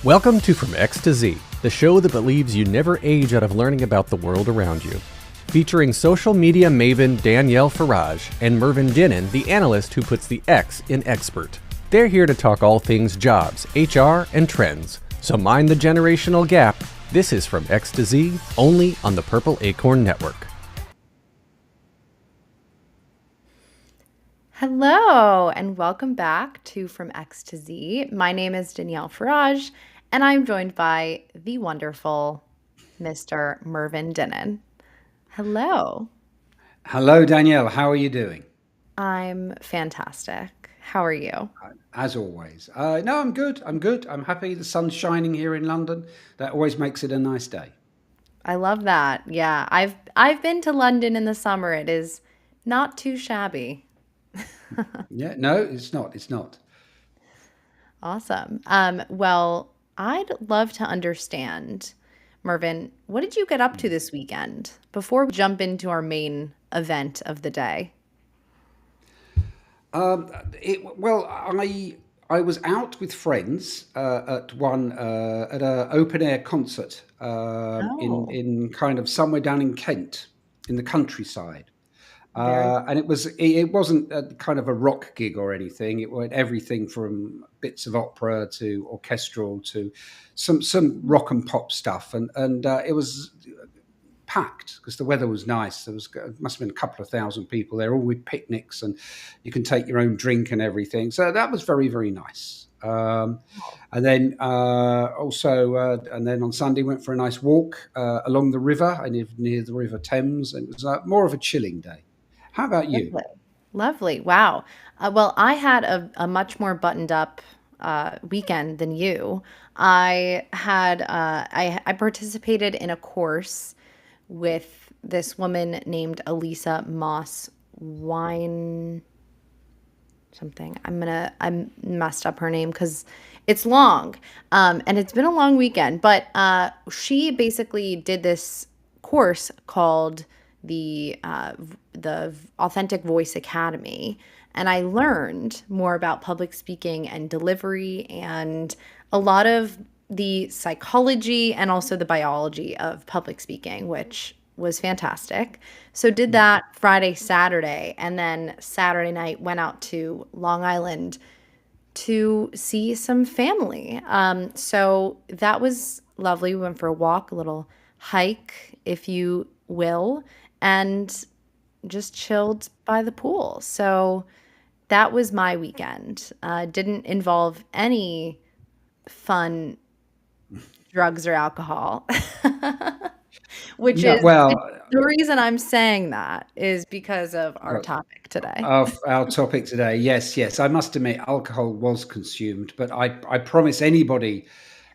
Welcome to From X to Z, the show that believes you never age out of learning about the world around you. Featuring social media maven Danielle Farage and Mervyn, Dinnon, the analyst who puts the X in expert. They're here to talk all things jobs, HR, and trends. So mind the generational gap. This is From X to Z, only on the Purple Acorn Network. Hello, and welcome back to From X to Z. My name is Danielle Farage, and I'm joined by the wonderful Mr. Mervyn Dinnon. Hello. Hello, Danielle. How are you doing? I'm fantastic. How are you? As always. No, I'm good. I'm good. I'm happy the sun's shining here in London. That always makes it a nice day. I love that. Yeah, I've been to London in the summer. It is not too shabby. Yeah, no, it's not. It's not. Awesome. Well, I'd love to understand, Mervyn, what did you get up to this weekend before we jump into our main event of the day? Well, I was out with friends at a open air concert Oh, in kind of somewhere down in Kent, in the countryside. very And it wasn't a kind of a rock gig or anything. It was everything from bits of opera to orchestral to some rock and pop stuff, and it was packed because the weather was nice. There was must have been a couple of thousand people there, all with picnics, and you can take your own drink and everything. So that was very, very nice. cool. And then and then on Sunday went for a nice walk along the river. I live near the River Thames, and it was more of a chilling day. How about you? Lovely. Lovely. Wow. Well, I had a much more buttoned up weekend than you. I participated in a course with this woman named Elisa Moss Wine something. I messed up her name because it's long, and it's been a long weekend. But she basically did this course called the Authentic Voice Academy, and I learned more about public speaking and delivery and a lot of the psychology and also the biology of public speaking, which was fantastic. So did that Friday, Saturday, and then Saturday night went out to Long Island to see some family. So that was lovely. We went for a walk, a little hike, if you will, and just chilled by the pool. So that was my weekend. Didn't involve any fun drugs or alcohol, which No, is the reason I'm saying that is because of our uh, topic today. our topic today. Yes, yes. I must admit, alcohol was consumed, but I promise anybody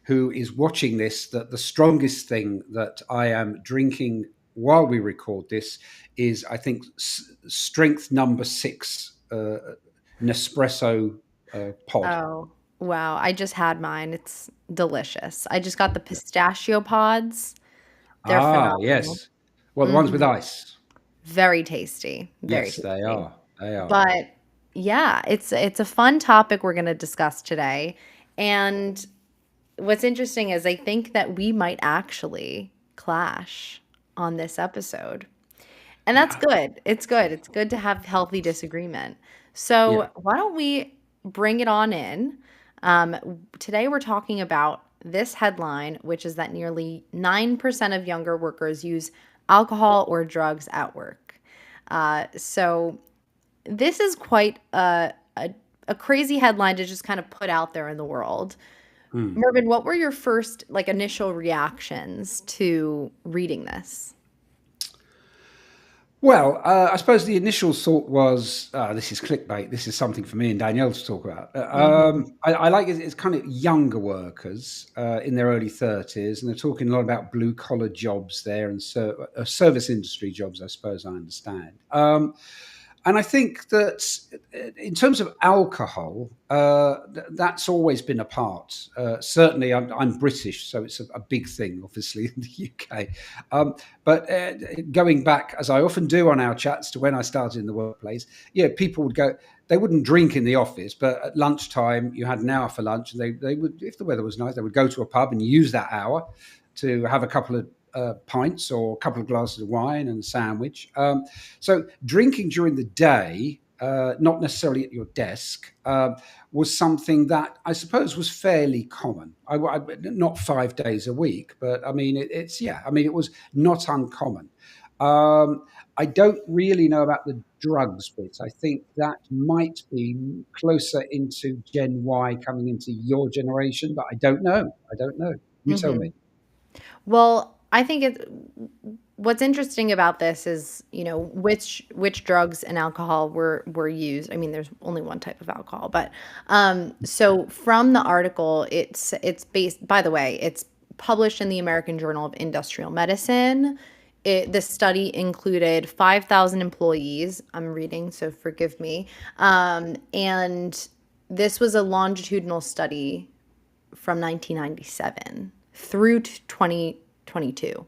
who is watching this that the strongest thing that I am drinking while we record this is, I think, strength number 6 Nespresso pod. Oh, wow. I just had mine. It's delicious. I just got the pistachio pods. They're Ah, phenomenal. yes. Well, the ones with Mhm. ice. Very tasty. Very Yes, they tasty. are. They are. But yeah, it's a fun topic we're going to discuss today. And what's interesting is I think that we might actually clash on this episode. And that's good. It's good. It's good to have healthy disagreement. Yeah. So, why don't we bring it on in? Today, we're talking about this headline, which is that nearly 9% of younger workers use alcohol or drugs at work. So, this is quite a crazy headline to just kind of put out there in the world. Hmm. Mervyn, what were your first, like, initial reactions to reading this? Well, I suppose the initial thought was, this is clickbait. This is something for me and Danielle to talk about. Hmm. I like it. It's kind of younger workers in their early 30s, and they're talking a lot about blue collar jobs there and service industry jobs, I suppose I understand. And I think that in terms of alcohol, that's always been a part. Certainly, I'm British, so it's a big thing, obviously, in the UK. But going back, as I often do on our chats, to when I started in the workplace, yeah, people would go, they wouldn't drink in the office, but at lunchtime you had an hour for lunch, and they would, if the weather was nice, they would go to a pub and use that hour to have a couple of pints or a couple of glasses of wine and a sandwich. So drinking during the day, not necessarily at your desk, was something that I suppose was fairly common. Not 5 days a week, but I mean, it's yeah. I mean, it was not uncommon. I don't really know about the drugs bit. I think that might be closer into Gen Y coming into your generation, but I don't know. I don't know. You tell me. Well, I think what's interesting about this is, which drugs and alcohol were used. I mean, there's only one type of alcohol, but so from the article, it's based. By the way, it's published in the American Journal of Industrial Medicine. This study included 5,000 employees. I'm reading, so forgive me. And this was a longitudinal study from 1997 through 2022.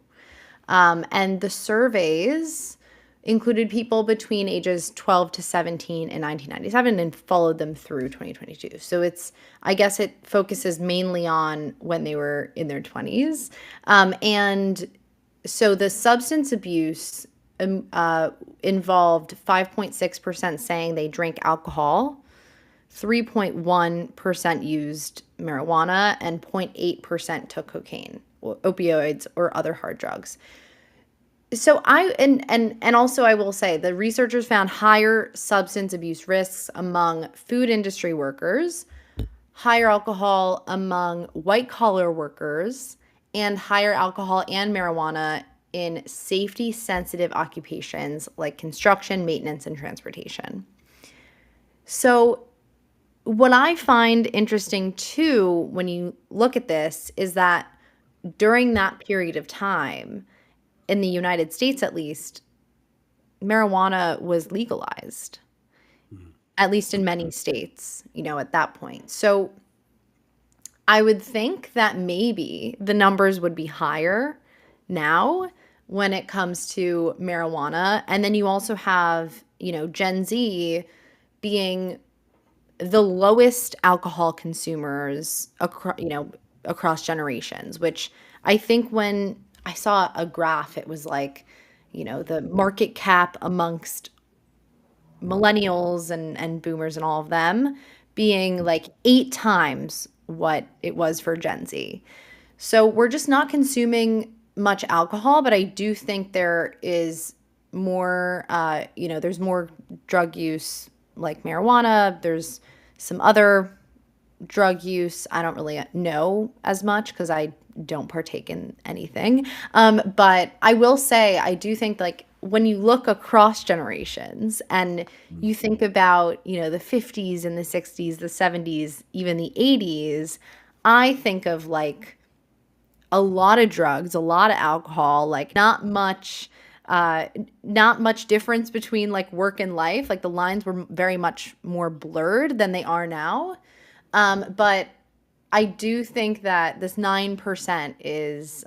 And the surveys included people between ages 12 to 17 in 1997 and followed them through 2022. So I guess it focuses mainly on when they were in their 20s. And so the substance abuse involved 5.6% saying they drank alcohol, 3.1% used marijuana, and 0.8% took cocaine, or opioids, or other hard drugs. So and also I will say the researchers found higher substance abuse risks among food industry workers, higher alcohol among white collar workers, and higher alcohol and marijuana in safety sensitive occupations like construction, maintenance, and transportation. So what I find interesting too, when you look at this, is that during that period of time, in the United States at least, marijuana was legalized, at least in many states, at that point. So I would think that maybe the numbers would be higher now when it comes to marijuana. And then you also have, Gen Z being the lowest alcohol consumers across generations, which I think when I saw a graph, it was like, the market cap amongst millennials and boomers and all of them being like 8 times what it was for Gen Z. So we're just not consuming much alcohol, but I do think there is more, there's more drug use like marijuana. There's some other drug use. I don't really know as much because I don't partake in anything. But I will say, I do think like when you look across generations and you think about, the 50s and the 60s, the 70s, even the 80s, I think of like a lot of drugs, a lot of alcohol, like not much difference between like work and life. Like the lines were very much more blurred than they are now. But I do think that this 9% is,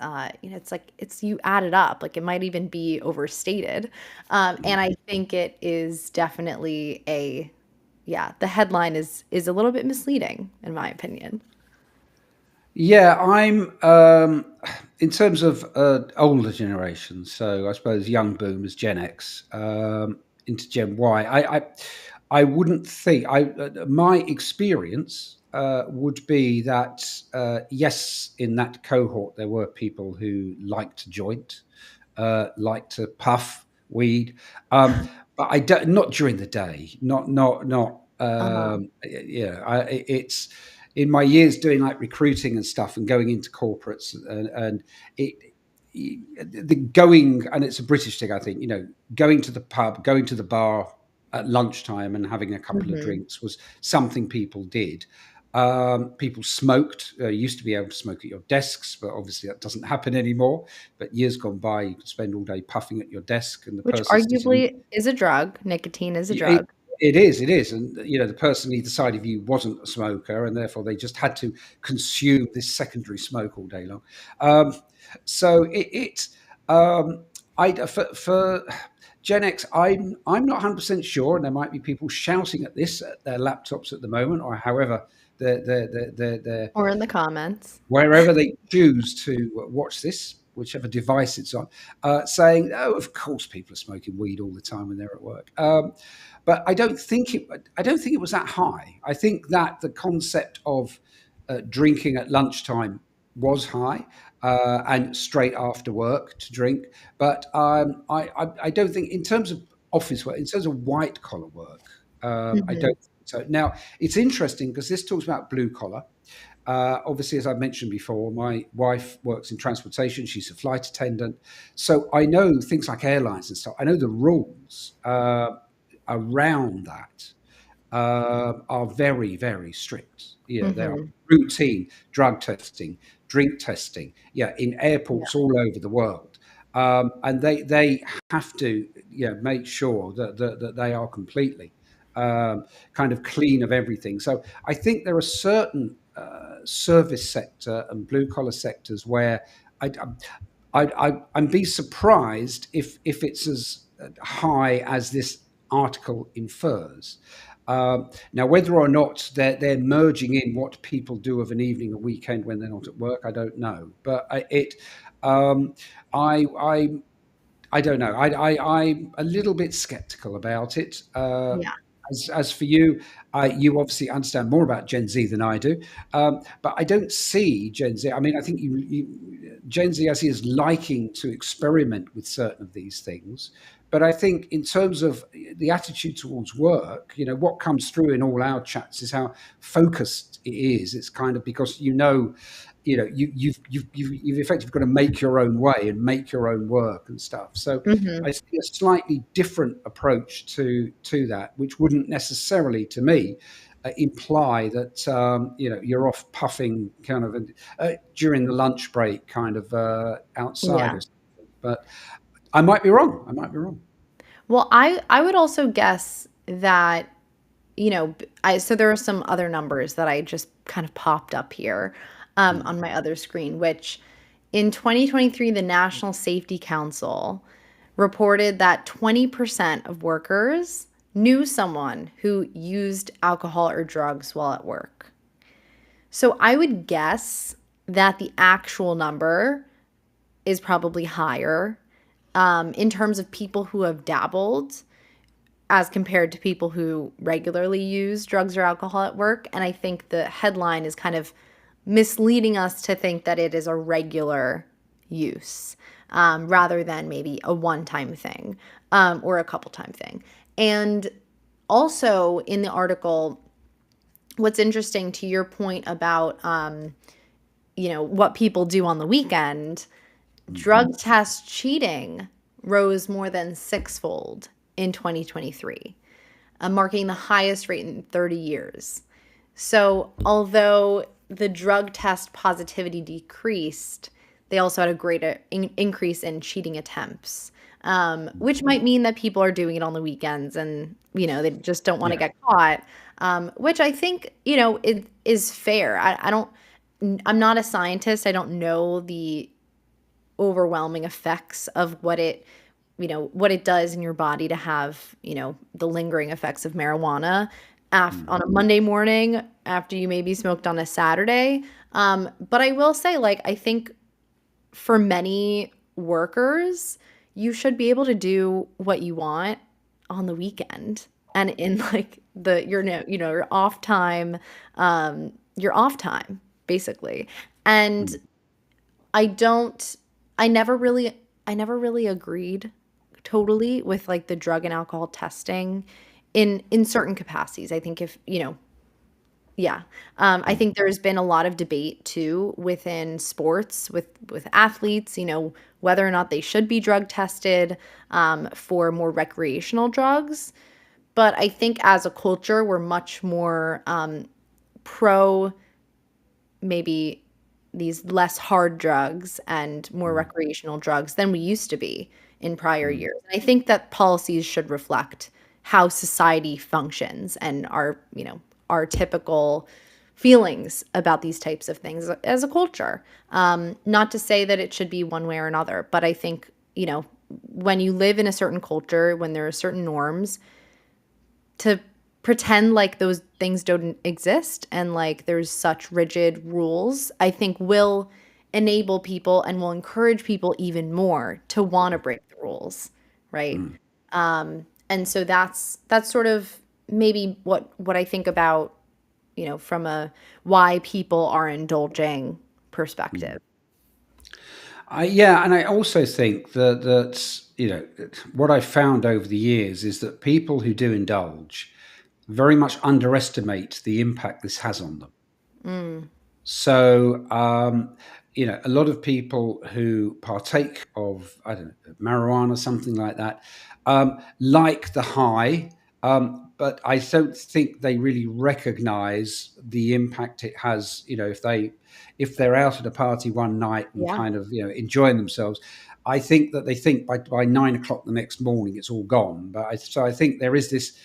you add it up, like it might even be overstated. And I think it is definitely the headline is a little bit misleading in my opinion. Yeah, I'm in terms of older generations. So I suppose young boomers, Gen X, into Gen Y. I wouldn't think. My experience would be that yes, in that cohort there were people who liked to joint, liked to puff weed, but I don't. Not during the day. Not. Uh-huh. It's in my years doing like recruiting and stuff and going into corporates and the going, and it's a British thing, I think, going to the pub, going to the bar at lunchtime and having a couple of Mhm. drinks was something people did. People smoked. Used to be able to smoke at your desks, but obviously that doesn't happen anymore. But years gone by, you could spend all day puffing at your desk, and the Which person sitting. arguably is a drug. Nicotine is a It, drug. it is, and the person either side of you wasn't a smoker, and therefore they just had to consume this secondary smoke all day long. So I for Gen X, I'm not 100% sure, and there might be people shouting at this at their laptops at the moment, or however they're Or in the comments. wherever they choose to watch this, whichever device it's on, saying, "Oh, of course, people are smoking weed all the time when they're at work." But I don't think it was that high. I think that the concept of drinking at lunchtime was high, and straight after work to drink. But I don't think, in terms of office work, in terms of white collar work, I Mhm. don't think so. Now, it's interesting because this talks about blue collar. Obviously, as I mentioned before, my wife works in transportation. She's a flight attendant. So I know things like airlines and stuff. I know the rules around that are very, very strict. Yeah, they are Mhm. routine drug testing, drink testing. Yeah, in Yeah. airports all over the world, and they have to, make sure that they are completely kind of clean of everything. So I think there are certain service sector and blue collar sectors where I, I'd be surprised if it's as high as this article infers. Now, whether or not they're merging in what people do of an evening, a weekend when they're not at work, I don't know. But um, I I don't know. I'm a little bit skeptical about it. Yeah. As for you, you obviously understand more about Gen Z than I do, but I don't see Gen Z. I mean, I think Gen Z, I see, is liking to experiment with certain of these things. But I think, in terms of the attitude towards work, what comes through in all our chats is how focused it is. It's kind of because you've effectively got to make your own way and make your own work and stuff. So I Mhm. see a slightly different approach to that, which wouldn't necessarily, to me, imply that you're off puffing kind of during the lunch break, kind of outside Yeah. or something. But I might be wrong. I might be wrong. Well, I would also guess that, so there are some other numbers that I just kind of popped up here Mm. on my other screen, which in 2023, the National Safety Council reported that 20% of workers knew someone who used alcohol or drugs while at work. So I would guess that the actual number is probably higher in terms of people who have dabbled as compared to people who regularly use drugs or alcohol at work. And I think the headline is kind of misleading us to think that it is a regular use rather than maybe a one time thing or a couple time thing. And also in the article, what's interesting to your point about, what people do on the weekend, drug test cheating rose more than sixfold in 2023, marking the highest rate in 30 years. So, although the drug test positivity decreased, they also had a greater increase in cheating attempts, which might mean that people are doing it on the weekends and, they just don't want to Yeah. get caught, which I think, it is fair. I'm not a scientist. I don't know the overwhelming effects of what it does in your body to have, the lingering effects of marijuana on a Monday morning after you maybe smoked on a Saturday. But I will say, like, I think for many workers, you should be able to do what you want on the weekend and in like your off time, basically. And I don't I never really agreed totally with like the drug and alcohol testing in certain capacities. I think if, yeah. I think there's been a lot of debate too within sports with athletes, whether or not they should be drug tested for more recreational drugs. But I think as a culture, we're much more pro maybe these less hard drugs and more recreational drugs than we used to be in prior years. And I think that policies should reflect how society functions and our typical feelings about these types of things as a culture. Not to say that it should be one way or another, but I think, when you live in a certain culture, when there are certain norms, to pretend like those things don't exist and like there's such rigid rules, I think will enable people and will encourage people even more to want to break the rules, right? Mm. And so that's sort of maybe what I think about, from a why people are indulging perspective. Yeah, and I also think that what I've found over the years is that people who do indulge very much underestimate the impact this has on them. Mm, So, a lot of people who partake of, I don't know, marijuana, something like that, like the high, but I don't think they really recognize the impact it has. If they're out at a party one night and yeah, kind of, enjoying themselves, I think that they think by 9 o'clock the next morning it's all gone. So I think there is this.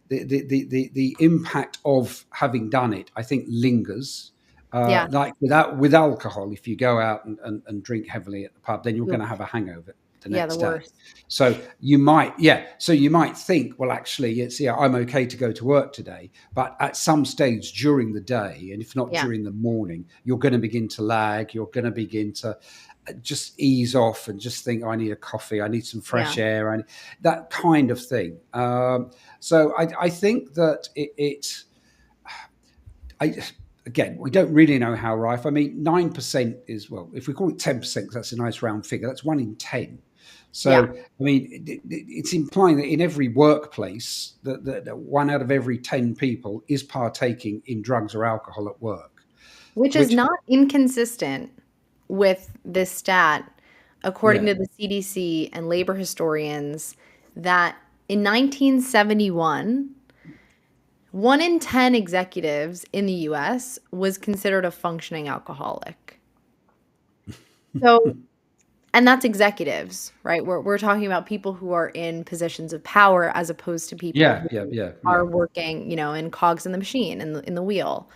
The impact of having done it, I think, lingers. yeah, Like with alcohol, if you go out and drink heavily at the pub, then you're going you- to have a hangover the yeah, the next day. worst. So you might, yeah. So you might think, well, actually, I'm okay to go to work today. But at some stage during the day, and if not Yeah, during the morning, you're going to begin to lag. You're going to begin to just ease off and just think, I need a coffee. I need some yeah, fresh air, and that kind of thing. So I think that I, again, we don't really know how rife. I mean, 9% is, well, if we call it 10%, because that's a nice round figure, that's 1 in 10. yeah. So, I mean, it's implying that in every workplace, that 1 out of every 10 people is partaking in drugs or alcohol at work, Which is which, not inconsistent with this stat, according yeah, to the CDC and labor historians, that in 1971, 1 in 10 executives in the US was considered a functioning alcoholic. So, and that's executives, right? We're talking about people who are in positions of power as opposed to people yeah, who yeah, yeah, yeah. are working, in cogs in the machine, in the wheel.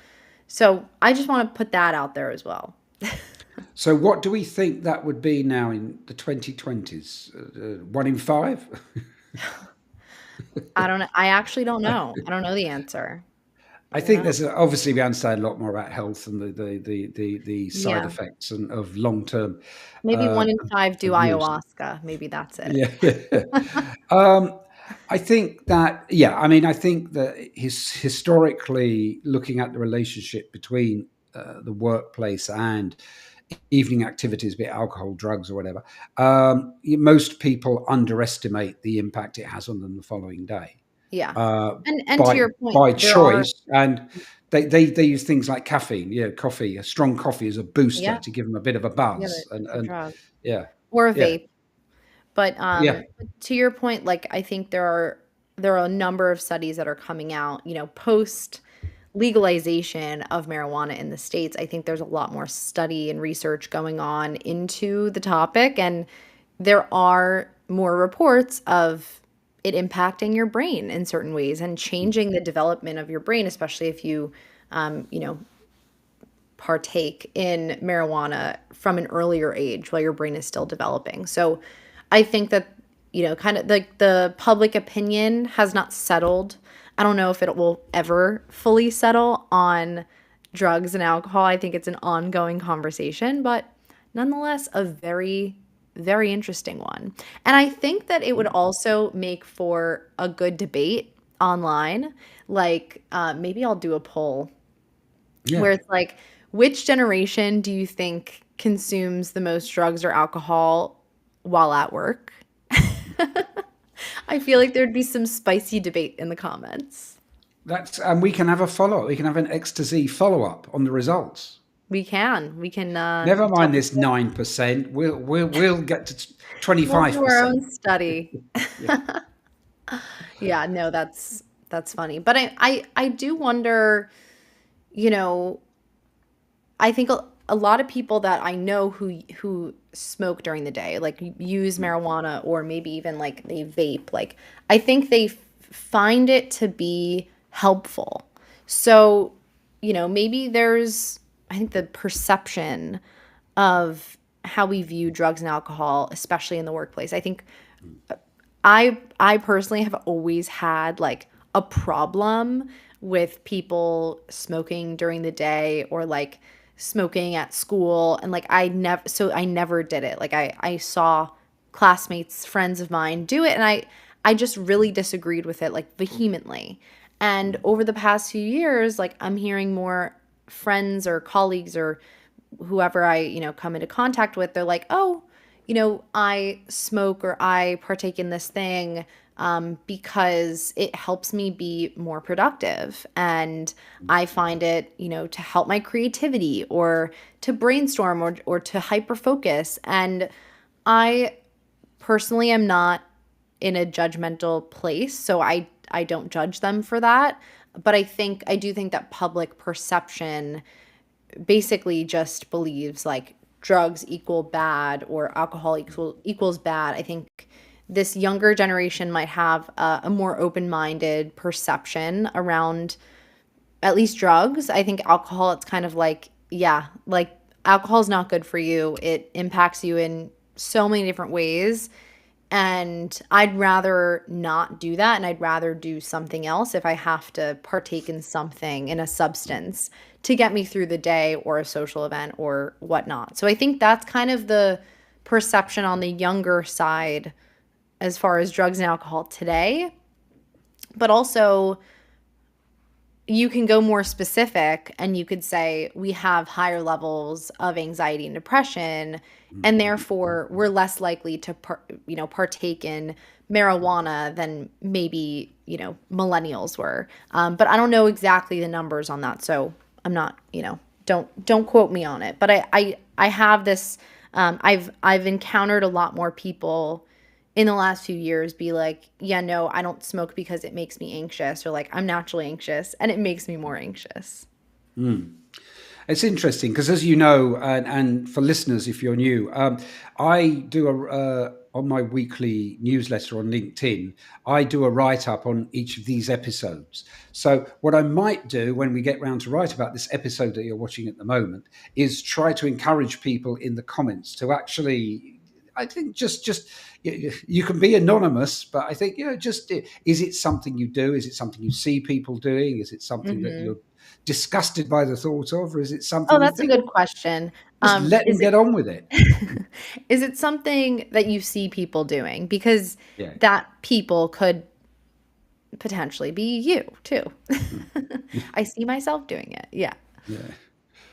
So I just want to put that out there as well. So, what do we think that would be now in the 2020s? 1 in 5? I don't know. I actually don't know. I don't know the answer. I I don't think know. there's obviously we understand a lot more about health and the side Yeah. effects and of long term Maybe uh, 1 in 5 do of use. ayahuasca. Maybe that's it. Yeah, yeah. um, I think that, yeah. I mean, I think that historically, looking at the relationship between the workplace and evening activities, be it alcohol, drugs, or whatever, most people underestimate the impact it has on them the following day Yeah. uh, And to by your point, by there are choice, and they use things like caffeine, coffee, a strong coffee as a booster yeah, to give them a bit of a yeah, buzz, and it's a drug yeah, or a yeah, vape. But yeah, to your point, like I think there are a number of studies that are coming out, post legalization of marijuana in the States. I think there's a lot more study and research going on into the topic, and there are more reports of it impacting your brain in certain ways and changing the development of your brain, especially if you, um, you know, partake in marijuana from an earlier age while your brain is still developing. So I think that, kind of like the public opinion has not settled. I don't know if it will ever fully settle on drugs and alcohol. I think it's an ongoing conversation, but nonetheless, a very, very interesting one. And I think that it would also make for a good debate online. Like, maybe I'll do a poll yeah. where it's like, which generation do you think consumes the most drugs or alcohol while at work? I feel like there'd be some spicy debate in the comments. And we can have a follow up. We can have an X to Z follow up on the results. We can Never mind double this 9%. We'll get to we'll do our 25%. own study. Yeah. Yeah, no, that's funny. But I do wonder, you know, I think a lot of people that I know who smoke during the day, like use marijuana or maybe even like they vape, like I think they find it to be helpful. So, maybe there's I think the perception of how we view drugs and alcohol, especially in the workplace. I think I personally have always had like a problem with people smoking during the day or like smoking at school, and like I never did it. Like I saw classmates, friends of mine do it, and I just really disagreed with it like vehemently. And over the past few years, like I'm hearing more friends or colleagues or whoever I, come into contact with, they're like, "Oh, I smoke or I partake in this thing because it helps me be more productive. And I find it, to help my creativity or to brainstorm or to hyper focus." And I personally am not in a judgmental place, so I don't judge them for that. But I do think that public perception basically just believes like drugs equal bad or alcohol equals bad. I think this younger generation might have a more open-minded perception around at least drugs. I think alcohol, it's kind of like, yeah, like alcohol is not good for you. It impacts you in so many different ways. And I'd rather not do that. And I'd rather do something else if I have to partake in something, in a substance to get me through the day or a social event or whatnot. So I think that's kind of the perception on the younger side as far as drugs and alcohol today. But also, you can go more specific and you could say we have higher levels of anxiety and depression, and therefore we're less likely to partake in marijuana than maybe millennials were. But I don't know exactly the numbers on that, so I'm not, don't quote me on it. But I have this, I've encountered a lot more people in the last few years be like, yeah, no, I don't smoke because it makes me anxious, or like I'm naturally anxious and it makes me more anxious. It's interesting because, as you know, and for listeners, if you're new, I do on my weekly newsletter on LinkedIn, I do a write-up on each of these episodes. So what I might do when we get round to write about this episode that you're watching at the moment is try to encourage people in the comments to actually, I think just you can be anonymous, but I think, just is it something you do? Is it something you see people doing? Is it something that you're disgusted by the thought of, or is it Oh, something you that's a think, good well, question. just let them Is get on with it? it is it something that you see people doing? Because Yeah, that people could potentially be you too. I see myself doing it. Yeah, yeah.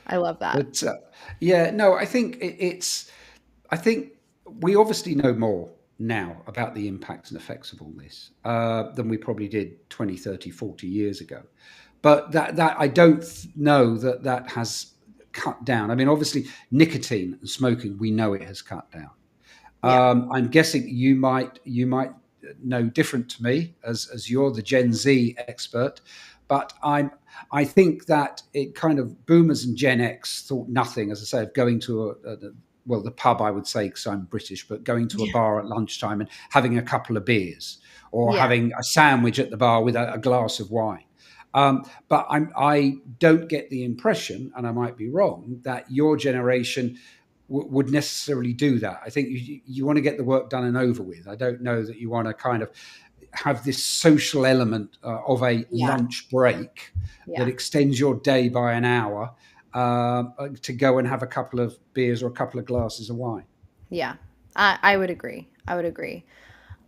I love that. But yeah, no, I think I think we obviously know more now about the impacts and effects of all this than we probably did 20, 30, 40 years ago. But that I don't know that has cut down. I mean, obviously, nicotine and smoking, we know it has cut down. Yeah, I'm guessing you might know different to me as you're the Gen Z expert, but I think that it kind of boomers and Gen X thought nothing, as I say, of going to well, the pub, I would say, because I'm British, but going to a yeah, bar at lunchtime and having a couple of beers or yeah, having a sandwich at the bar with a glass of wine. But I don't get the impression, and I might be wrong, that your generation would necessarily do that. I think you want to get the work done and over with. I don't know that you want to kind of have this social element of a yeah, lunch break that yeah, extends your day by an hour to go and have a couple of beers or a couple of glasses of wine. yeah. I would agree. I would agree.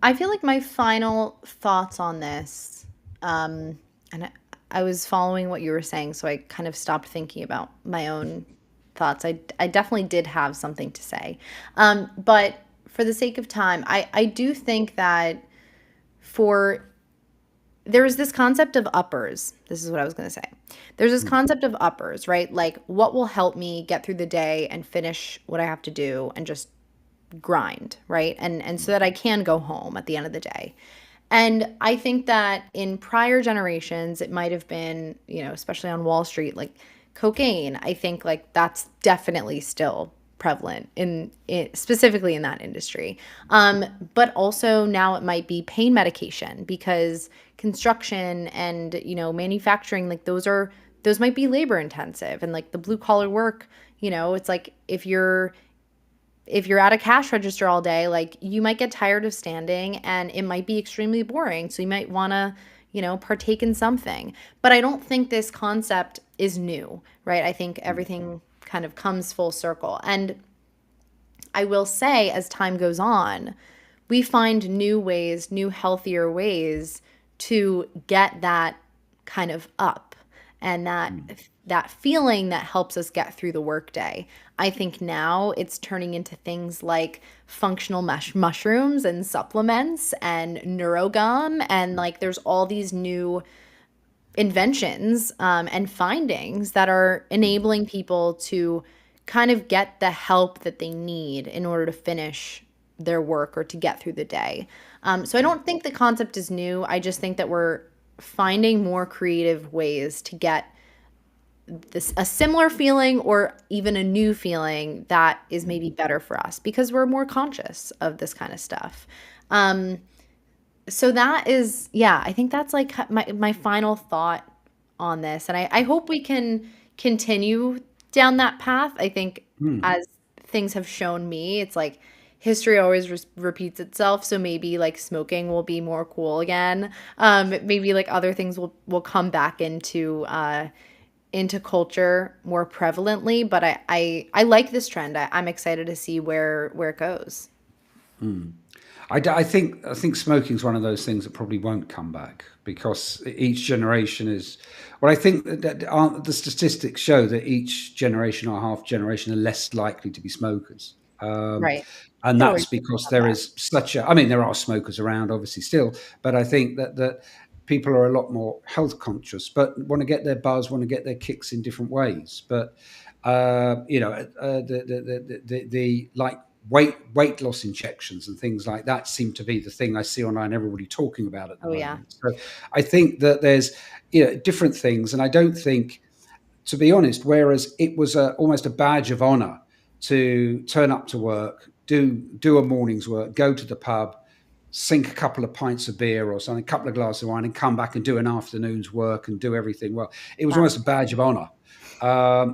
I feel like my final thoughts on this, and I was following what you were saying, so I kind of stopped thinking about my own thoughts. I definitely did have something to say. But for the sake of time, I do think that for there is this concept of uppers. This is what I was going to say. There's this concept of uppers, right? Like what will help me get through the day and finish what I have to do and just grind, right? And so that I can go home at the end of the day. And I think that in prior generations, it might have been, especially on Wall Street, like cocaine. I think like that's definitely still prevalent in specifically in that industry. But also now it might be pain medication because construction and manufacturing, like those might be labor intensive, and like the blue collar work, it's like if you're if you're at a cash register all day, like you might get tired of standing and it might be extremely boring. So you might want to, partake in something. But I don't think this concept is new, right? I think everything kind of comes full circle. And I will say, as time goes on, we find new ways, new healthier ways to get that kind of up and that feeling that helps us get through the workday. I think now it's turning into things like functional mushrooms and supplements and neurogum, and like there's all these new inventions and findings that are enabling people to kind of get the help that they need in order to finish their work or to get through the day. So I don't think the concept is new. I just think that we're finding more creative ways to get this a similar feeling or even a new feeling that is maybe better for us because we're more conscious of this kind of stuff. So that is, yeah, I think that's like my final thought on this. And I hope we can continue down that path. I think as things have shown me, it's like history always repeats itself. So maybe like smoking will be more cool again. Maybe like other things will come back into culture more prevalently. But I like this trend. I'm excited to see where it goes. I think smoking is one of those things that probably won't come back because each generation is. Well, I think that the statistics show that each generation or half generation are less likely to be smokers, Right. and No, that's we because have there that. is such a. I mean, there are smokers around, obviously, still, but I think that people are a lot more health conscious, but want to get their buzz, want to get their kicks in different ways. But the like weight loss injections and things like that seem to be the thing I see online. Everybody talking about at the Oh yeah. moment. So I think that there's different things, and I don't think, to be honest, whereas it was almost a badge of honor to turn up to work, do a morning's work, go to the pub, sink a couple of pints of beer or something, a couple of glasses of wine, and come back and do an afternoon's work and do everything well. It was Wow. almost a badge of honor,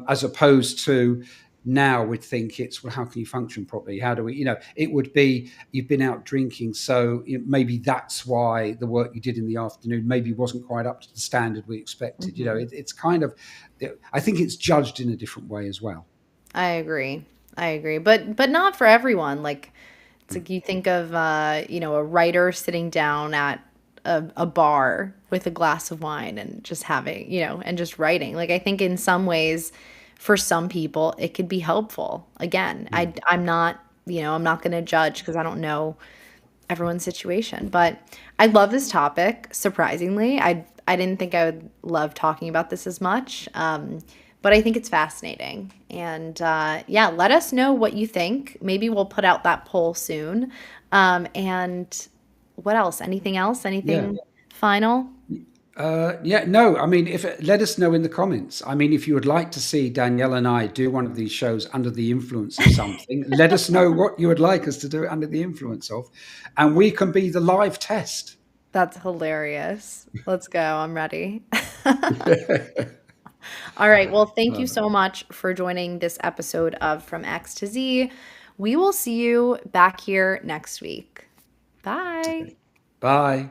as opposed to now we'd think it's, well, how can you function properly? How do we, it would be you've been out drinking, so maybe that's why the work you did in the afternoon maybe wasn't quite up to the standard we expected. Mhm. It's kind of, I think it's judged in a different way as well. I agree. I agree. But not for everyone. Like it's like you think of a writer sitting down at a bar with a glass of wine and just having, and just writing. Like I think in some ways for some people it could be helpful. Again, I'm not, I'm not going to judge because I don't know everyone's situation. But I love this topic. Surprisingly, I didn't think I would love talking about this as much, but I think it's fascinating. And yeah, let us know what you think. Maybe we'll put out that poll soon. And what else? Anything else? Yeah. Anything final? Yeah, no, I mean, let us know in the comments. I mean, if you would like to see Danielle and I do one of these shows under the influence of something, let us know what you would like us to do it under the influence of, and we can be the live test. That's hilarious. Let's go. I'm ready. All right. Well, thank you Love it. so much for joining this episode of From X to Z. We will see you back here next week. Bye. Bye.